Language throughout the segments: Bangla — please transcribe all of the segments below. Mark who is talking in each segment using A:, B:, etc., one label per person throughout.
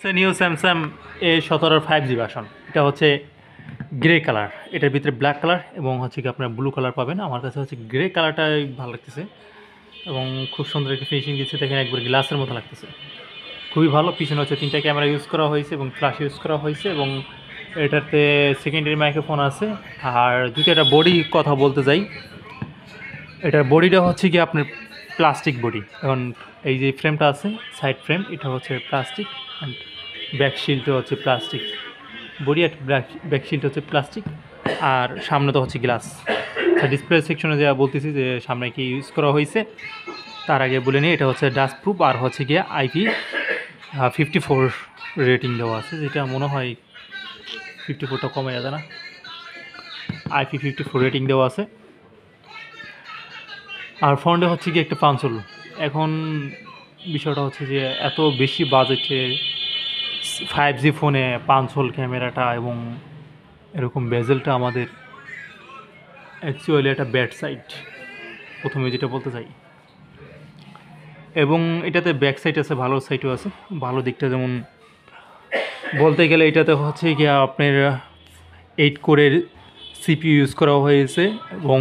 A: সে new Samsung A17 5G version. এটা হচ্ছে গ্রে কালার, এটার ভিতরে ব্ল্যাক কালার এবং হচ্ছে কি আপনার ব্লু কালার পাবেন। আমার কাছে হচ্ছে গ্রে কালারটাই ভালো লাগতেছে এবং খুব সুন্দর একটা ফিনিশিং দিচ্ছে, দেখেন একবার গ্লাসের মতো লাগতেছে, খুবই ভালো। পিছনে হচ্ছে 3টা ক্যামেরা ইউজ করা হয়েছে এবং ফ্ল্যাশ ইউজ করা হয়েছে এবং এটাতে সেকেন্ডারি মাইক্রোফোন আছে। আর যদি একটা বডি কথা বলতে যাই, এটার বডিটা হচ্ছে কি আপনার প্লাস্টিক বডি। এখন এই যে ফ্রেমটা আছে সাইড ফ্রেম, এটা হচ্ছে প্লাস্টিক অ্যান্ড ব্যাক শিল্ডটা হচ্ছে প্লাস্টিক বডি, আর ব্যাক শিল্ড হচ্ছে প্লাস্টিক, আর সামনে তো হচ্ছে গ্লাস। ডিসপ্লে সেকশনে যা বলতেছি যে সামনে কি ইউজ করা হয়েছে, তার আগে বলে নিই এটা হচ্ছে ডাস্ট প্রুফ আর হচ্ছে গিয়ে IP54 রেটিং দেওয়া আছে, যেটা মনে হয় 54টা কমে যাবে না, IP54 রেটিং দেওয়া আছে। আর ফ্রন্টে হচ্ছে কি একটা পাঞ্চল। এখন বিষয়টা হচ্ছে যে এত বেশি বাজেটে 5G ফোনে পাঞ্চল ক্যামেরাটা এবং এরকম বেজেলটা আমাদের অ্যাকচুয়ালি একটা ব্যাড সাইড, প্রথমে যেটা বলতে চাই। এবং এটাতে ব্যাক সাইড আছে, ভালো সাইডও আছে। ভালো দিকটা যেমন বলতে গেলে এটাতে হচ্ছে গিয়ে আপনার 8 কোরের CPU ইউজ করা হয়েছে এবং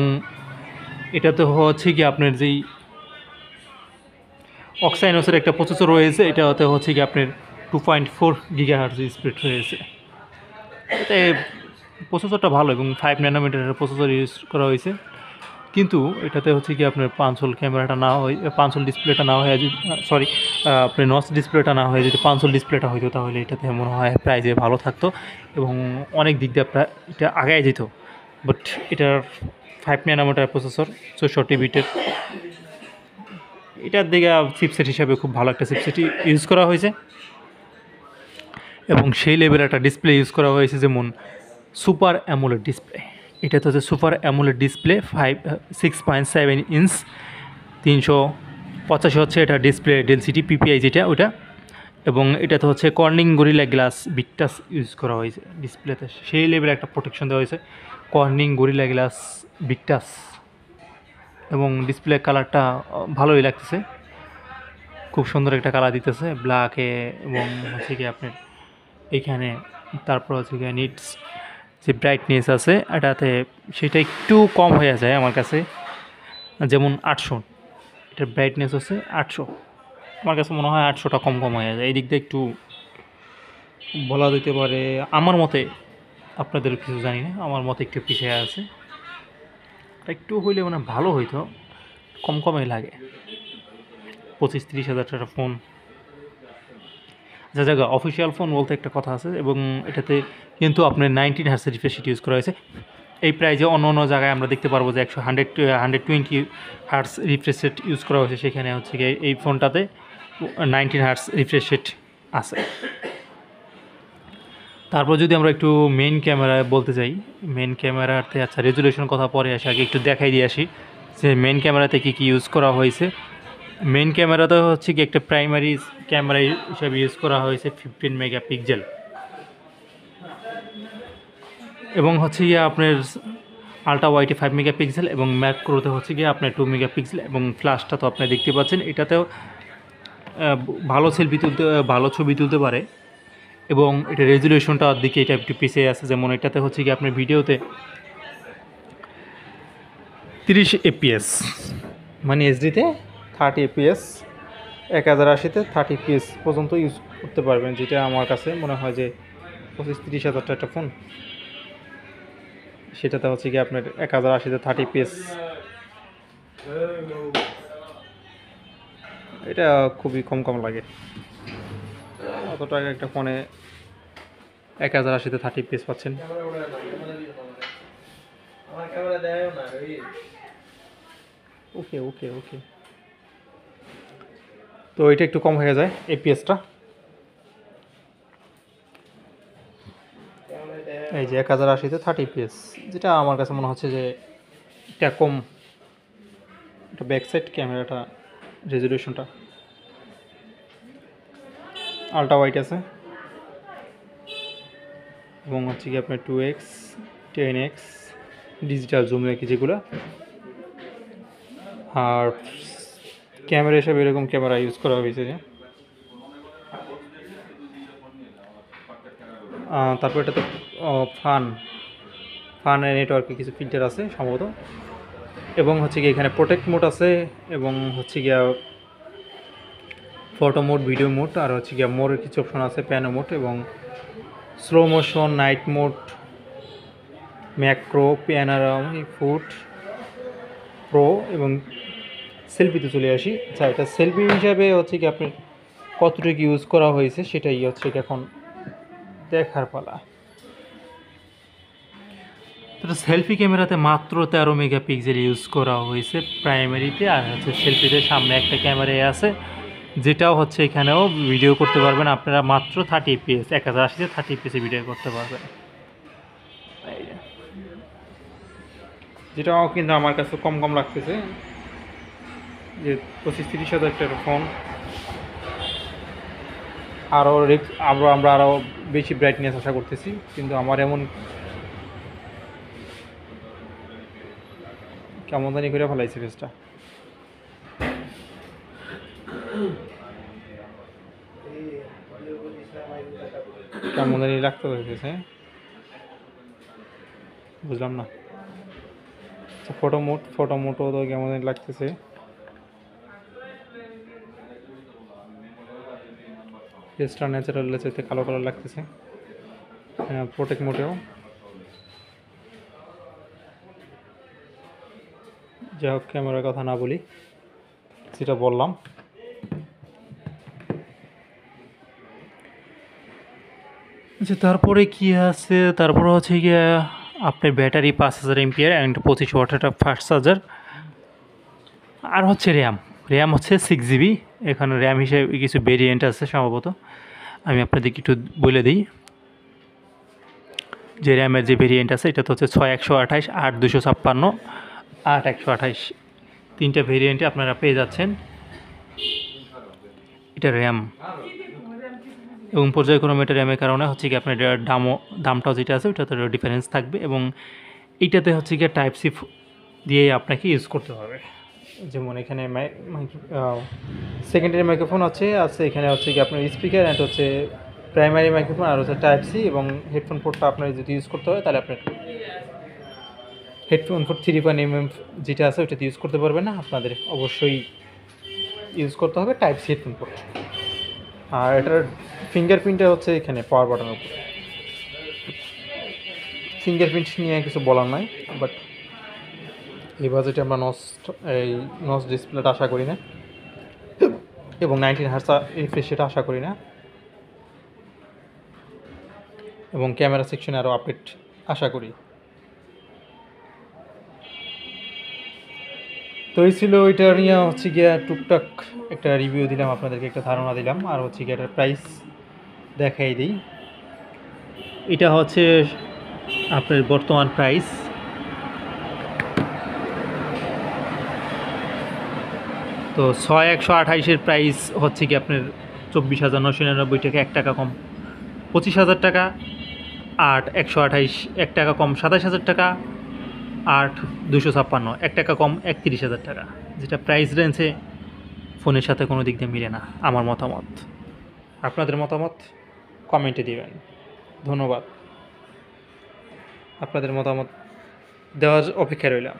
A: এটাতে হচ্ছে কি আপনার যেই অক্সাইনোসের একটা প্রসেসর রয়েছে, এটাতে হচ্ছে কি আপনার 2.4 GHz স্পিড রয়েছে। এতে প্রসেসরটা ভালো এবং 5 ন্যানোমিটারের প্রসেসর ইউজ করা হয়েছে, কিন্তু এটাতে হচ্ছে কি আপনার পাঞ্চল ক্যামেরাটা না হয়, পাঞ্চল ডিসপ্লেটা না হয়ে যদি সরি আপনার নচ ডিসপ্লেটা না হয়ে যদি পাঞ্চল ডিসপ্লেটা হইতো, তাহলে এটাতে মনে হয় প্রাইজে ভালো থাকতো এবং অনেক দিক দিয়ে আপনার এটা আগায় যেত। বাট এটার 5 ন্যানোমিটার প্রসেসর, 64 বিটের, এটার দিকে চিপসেট হিসাবে খুব ভালো একটা চিপসেট ইউজ করা হয়েছে এবং সেই লেভেলের একটা ডিসপ্লে ইউজ করা হয়েছে, যেমন সুপার অ্যামোলেড ডিসপ্লে। এটাতে হচ্ছে সুপার অ্যামোলেড ডিসপ্লে 6.7 ইঞ্চ, 385 হচ্ছে এটা ডিসপ্লে ডেনসিটি পিপিআই যেটা ওটা, এবং এটাতে হচ্ছে কর্নিং গরিলা গ্লাস বিগটাস ইউজ করা হয়েছে ডিসপ্লেতে, সেই লেভেলে একটা প্রোটেকশন দেওয়া হয়েছে কর্নিং গরিলা গ্লাস বিগটাস। এবং ডিসপ্লে কালারটা ভালোই লাগতেছে, খুব সুন্দর একটা কালার দিতেছে ব্ল্যাকে, এবং হচ্ছে কি আপনার এইখানে তারপর হচ্ছে কি নিটস যে ব্রাইটনেস আছে এটাতে, সেটা একটু কম হয়ে যায় আমার কাছে, যেমন 800, এটার ব্রাইটনেস হচ্ছে 800, আমার কাছে মনে হয় 800টা কম হয়ে যায়। এই দিক দিয়ে একটু বলা যেতে পারে আমার মতে, আপনাদের কিছু জানি না, আমার মতে একটু পিছিয়ে আছে, একটু হইলে মানে ভালো হইতো, কমই লাগে। 25-30 হাজার টাকার ফোন, যা জায়গা অফিসিয়াল ফোন বলতে একটা কথা আছে, এবং এটাতে কিন্তু আপনার 19 হার্টজের রিফ্রেশ রেট ইউজ করা হয়েছে। এই প্রাইজে অন্য জায়গায় আমরা দেখতে পারবো যে 120 হার্টজ রিফ্রেশ রেট ইউজ করা হয়েছে, সেখানে হচ্ছে গিয়ে এই ফোনটাতে 19 হার্টজ রিফ্রেশ রেট আছে। তারপর যদি আমরা একটু মেইন ক্যামেরায় বলতে চাই, মেইন ক্যামেরাতে আচ্ছা রেজুলেশন কথা পরে আসে, আগে একটু দেখাই দিয়ে আসি যে মেইন ক্যামেরাতে কী ইউজ করা হয়েছে। মেইন ক্যামেরাতে হচ্ছে কি একটা প্রাইমারি ক্যামেরা হিসাবে ইউজ করা হয়েছে 15 মেগাপিক্সেল, এবং হচ্ছে গিয়ে আপনার আলট্রা ওয়াইডে 5 মেগাপিক্সেল, এবং ম্যাক্রোতে হচ্ছে গিয়ে আপনার 2 মেগাপিক্সেল, এবং ফ্ল্যাশটা তো আপনি দেখতে পাচ্ছেন, এটাতেও ভালো সেলফি তুলতে, ভালো ছবি তুলতে পারে। এবং এটা রেজুলেশনটার দিকে এটা একটু পিছিয়ে আছে, যেমন এটাতে হচ্ছে কি আপনার ভিডিওতে 30 FPS, মানে এইচডিতে 30 FPS, 1080-তে 30 FPS পর্যন্ত ইউজ করতে পারবেন, যেটা আমার কাছে মনে হয় যে 25-30 হাজার টাকা একটা ফোন, সেটাতে হচ্ছে কি আপনার 1080-তে 30 FPS, এটা খুবই কম লাগে। অত টাকা একটা ফোনে 1080-তে 30 FPS পাচ্ছেন। ওকে, তো এটা একটু কম হয়ে যায় এপিএসটা, এই যে 1080-তে 30 FPS, যেটা আমার কাছে মনে হচ্ছে যে এটা কম। এটা ব্যাক সাইড ক্যামেরাটা রেজুলেশনটা আলট্রা ওয়াইড আছে, এবং হচ্ছে কি আপনার 2x 10x ডিজিটাল জুম নাকি যেগুলো, আর ক্যামেরা হিসাবে এরকম ক্যামেরা ইউজ করা হয়েছে যে তারপর এটাতে ফান ফানের নেটওয়ার্কে কিছু ফিল্টার আছে সম্ভবত, এবং হচ্ছে গিয়ে এখানে প্রোটেক্ট মোড আছে, এবং হচ্ছে গিয়া ফটো মোড, ভিডিও মোড, আর হচ্ছে গিয়া মোরের কিছু অপশন আছে, প্যানো মোড এবং slow motion, night mode, macro, panorama, food, pro এবং সেলফিতে চলে আসি। আচ্ছা, এটা সেলফি হিসাবে হচ্ছে কি আপনি কতটুকু ইউজ করা হয়েছে সেটাই হচ্ছে কি এখন দেখার পালা। তো সেলফি ক্যামেরাতে মাত্র 13 মেগাপিক্সেল ইউজ করা হয়েছে প্রাইমারিতে, আর হচ্ছে সেলফিতে সামনে একটা ক্যামেরায় আছে, যেটাও হচ্ছে এখানেও ভিডিও করতে পারবেন আপনারা মাত্র 30 fps, 1080-তে 30 fps ভিডিও করতে পারবেন। যেটাও কিন্তু আমার কাছে কম কম লাগতেছে, যে 25-30 হাজার টাকার ফোন, আরও আমরা আরও বেশি ব্রাইটনেস আশা করতেছি, কিন্তু আমার এমন কেমন জানি করে ফেলাইছে ফেসটা। কেমন জানি লাগতে হয়েছে, বুঝলাম না। ফটো মোটো তো কেমন জানি লাগতেছে। ফেসটা ন্যাচারাল লেচাতে কালো কালো লাগতেছে। হ্যাঁ, প্রোটেক্ট মোটেও যাই হোক, ক্যামেরার কথা না বলি, যেটা বললাম। আচ্ছা, তারপরে কি আছে, তারপরে হচ্ছে গিয়ে আপনার ব্যাটারি 5000 এমপিআর অ্যান্ড 25 ওয়াটের ফাস্ট চার্জার, আর হচ্ছে র্যাম হচ্ছে 6 GB। এখানে র্যাম হিসেবে কিছু ভেরিয়েন্ট আছে সম্ভবত, আমি আপনাদেরকে একটু বলে দিই। যে র্যামের যে ভেরিয়েন্ট আছে এটা তো হচ্ছে 6128, 8256, 8128, তিনটা ভেরিয়েন্টে আপনারা পেয়ে যাচ্ছেন। এটা র্যাম এবং পর্যায়ক্রমে এটা র্যামের কারণে হচ্ছে কি আপনার দামটাও যেটা আছে ওটাতে ডিফারেন্স থাকবে, এবং এইটাতে হচ্ছে গিয়ে টাইপ সি দিয়ে আপনাকে ইউজ করতে হবে। যেমন এখানে সেকেন্ডারি মাইক্রোফোন আছে, এখানে হচ্ছে কি আপনার স্পিকার অ্যান্ড হচ্ছে প্রাইমারি মাইক্রোফোন, আর হচ্ছে টাইপ সি, এবং হেডফোন পোর্টটা আপনার যদি ইউজ করতে হয় তাহলে আপনার হেডফোন পোর্ট 3.1mm যেটা আছে ওইটাতে ইউজ করতে পারবেন না, আপনাদের অবশ্যই ইউজ করতে হবে টাইপ সি হেডফোন পোর্ট। আর এটার ফিঙ্গারপ্রিন্টটা হচ্ছে এখানে পাওয়ার বাটনের উপর। ফিঙ্গারপ্রিন্ট নিয়ে কিছু বলার নাই, বাট এই বাজেটে আমরা নস ডিসপ্লেটা আশা করি না, এবং 19 হার্টজ রিফ্রেশ সেটা আশা করি না, এবং ক্যামেরা সেকশনে আরও আপডেট আশা করি। তো এই ছিল ওইটা নিয়ে হচ্ছে গিয়ে টুকটাক একটা রিভিউ দিলাম, আপনাদেরকে একটা ধারণা দিলাম, আর হচ্ছে গিয়ে এটার প্রাইস দেখাই দিই। এটা হচ্ছে আপনার বর্তমান প্রাইস, তো 6128-এর প্রাইস হচ্ছে কি আপনার 24,999 টাকা, 1 টাকা কম 25,000 টাকা, 8/128 1 টাকা কম 27,000 টাকা, 8/256 1 টাকা কম 31,000 টাকা, যেটা প্রাইস রেঞ্জে ফোনের সাথে কোনো দিক দিয়ে মিলে না আমার মতামত। আপনাদের মতামত কমেন্টে দিবেন। ধন্যবাদ, আপনাদের মতামত দেওয়ার অপেক্ষায় রইলাম।